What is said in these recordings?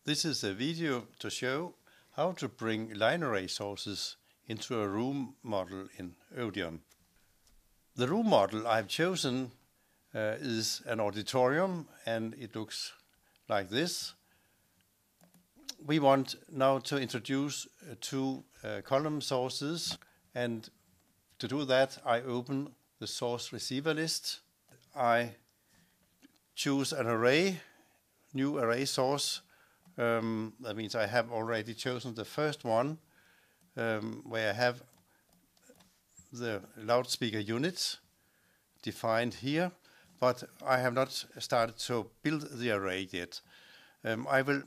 This is a video to show how to bring line array sources into a room model in ODEON. The room model I've chosen is an auditorium, and it looks like this. We want now to introduce two column sources, and to do that I open the source receiver list. I choose an array, new array source. That means I have already chosen the first one, where I have the loudspeaker units defined here, but I have not started to build the array yet. I will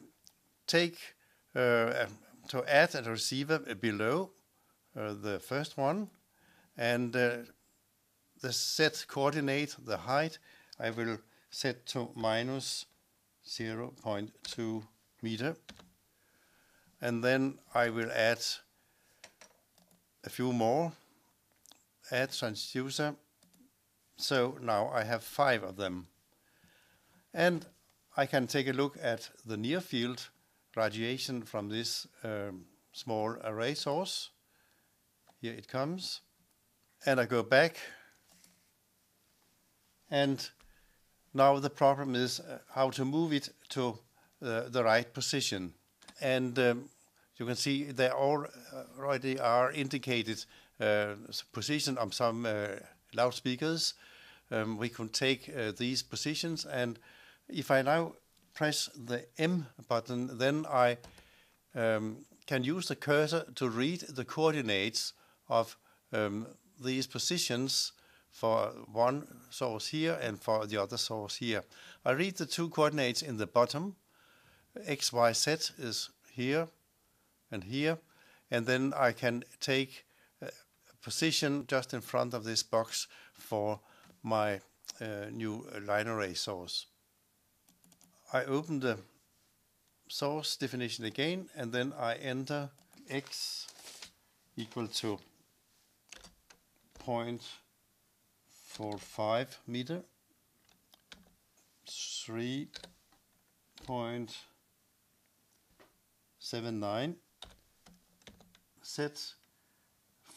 take to add a receiver below the first one, and the set coordinate, the height, I will set to minus 0.2 meter, and then I will add a few more, add transducer. So now I have 5 of them, and I can take a look at the near field radiation from this small array source. Here it comes, and I go back, and now the problem is how to move it to the right position. And you can see there already are indicated position of some loudspeakers. We can take these positions, and if I now press the M button, then I can use the cursor to read the coordinates of these positions for one source here and for the other source here. I read the two coordinates in the bottom. X, Y, Z is here and here, and then I can take a position just in front of this box for my new line array source. I open the source definition again, and then I enter X equal to 0.45 meter, 3.79, set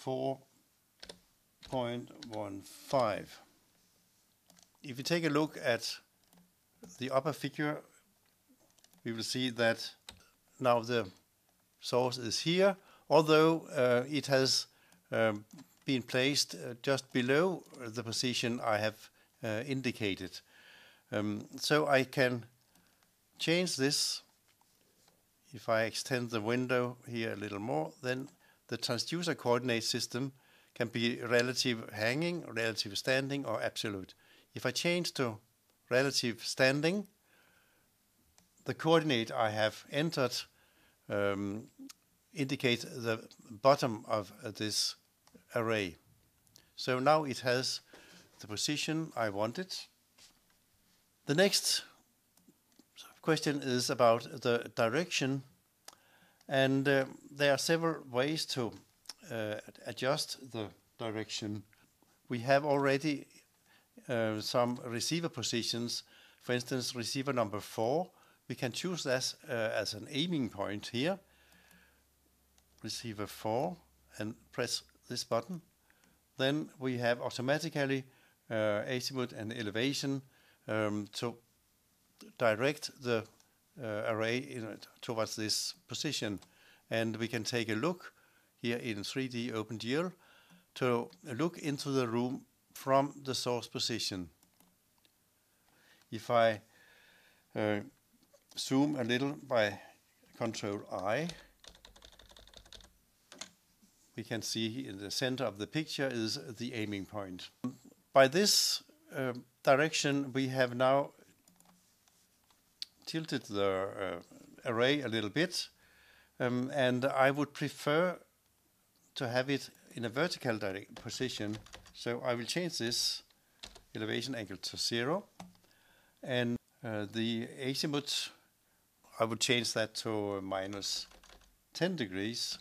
4.15. If you take a look at the upper figure, we will see that now the source is here, although it has been placed just below the position I have indicated. So I can change this. If I extend the window here a little more, then the transducer coordinate system can be relative hanging, relative standing, or absolute. If I change to relative standing, the coordinate I have entered indicates the bottom of this array. So now it has the position I wanted. The next question is about the direction, and there are several ways to adjust the direction. We have already some receiver positions. For instance, receiver number 4, we can choose this as an aiming point here. Receiver 4, and press this button. Then we have automatically azimuth and elevation to direct the array towards this position. And we can take a look here in 3D OpenGL to look into the room from the source position. If I zoom a little by Control I, we can see in the center of the picture is the aiming point. By this direction, we have now tilted the array a little bit, and I would prefer to have it in a vertical position. So I will change this elevation angle to 0, and the azimuth, I would change that to minus 10 degrees.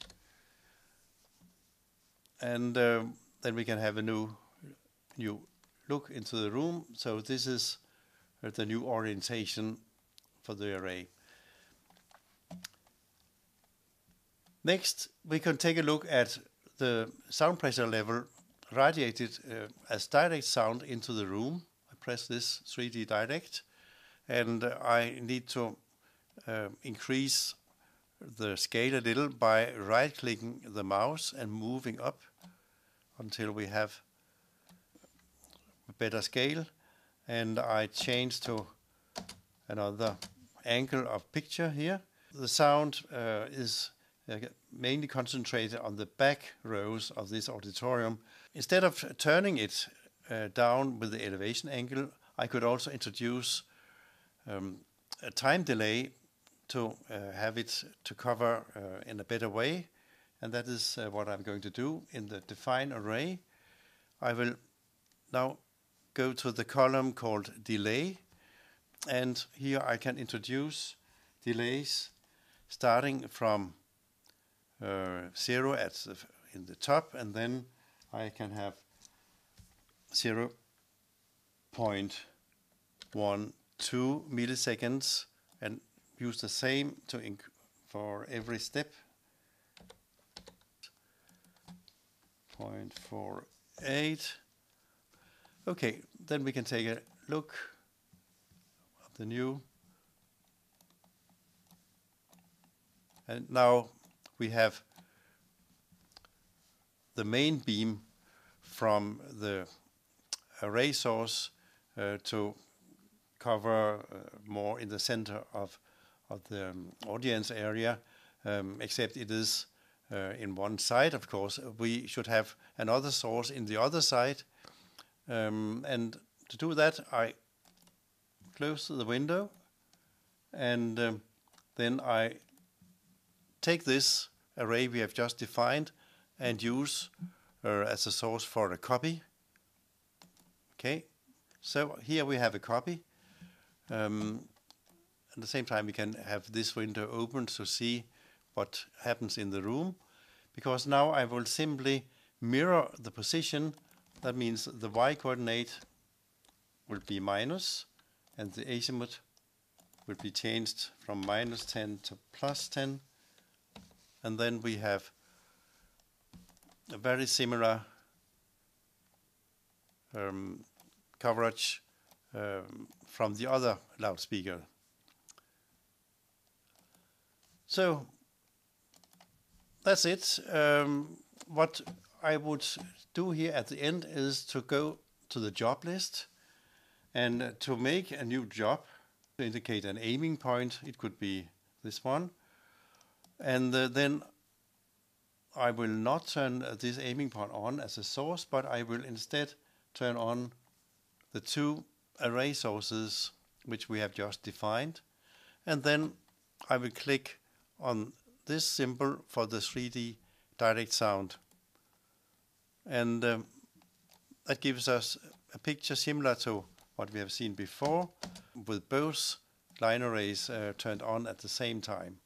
And then we can have a new look into the room. So this is the new orientation for the array. Next, we can take a look at the sound pressure level radiated as direct sound into the room. I press this 3D direct, and I need to increase the scale a little by right-clicking the mouse and moving up until we have a better scale. And I change to another angle of picture here. The sound is mainly concentrated on the back rows of this auditorium. Instead of turning it down with the elevation angle, I could also introduce a time delay to have it to cover in a better way, and that is what I'm going to do in the define array. I will now go to the column called delay, and here I can introduce delays starting from 0 in the top, and then I can have 0.12 milliseconds and use the same for every step. 0.48. Okay, then we can take a look at the new. And now we have the main beam from the array source to cover more in the center of the audience area, except it is in one side, of course. We should have another source in the other side. And to do that, I close the window, and then I take this array we have just defined and use as a source for a copy. Okay, so here we have a copy. At the same time, we can have this window open to see what happens in the room, because now I will simply mirror the position. That means the y-coordinate will be minus, and the azimuth will be changed from -10 to +10. And then we have a very similar coverage from the other loudspeaker. So that's it. What I would do here at the end is to go to the job list and to make a new job, to indicate an aiming point. It could be this one. And then I will not turn this aiming point on as a source, but I will instead turn on the two array sources which we have just defined. And then I will click on this symbol for the 3D direct sound. And that gives us a picture similar to what we have seen before, with both line arrays turned on at the same time.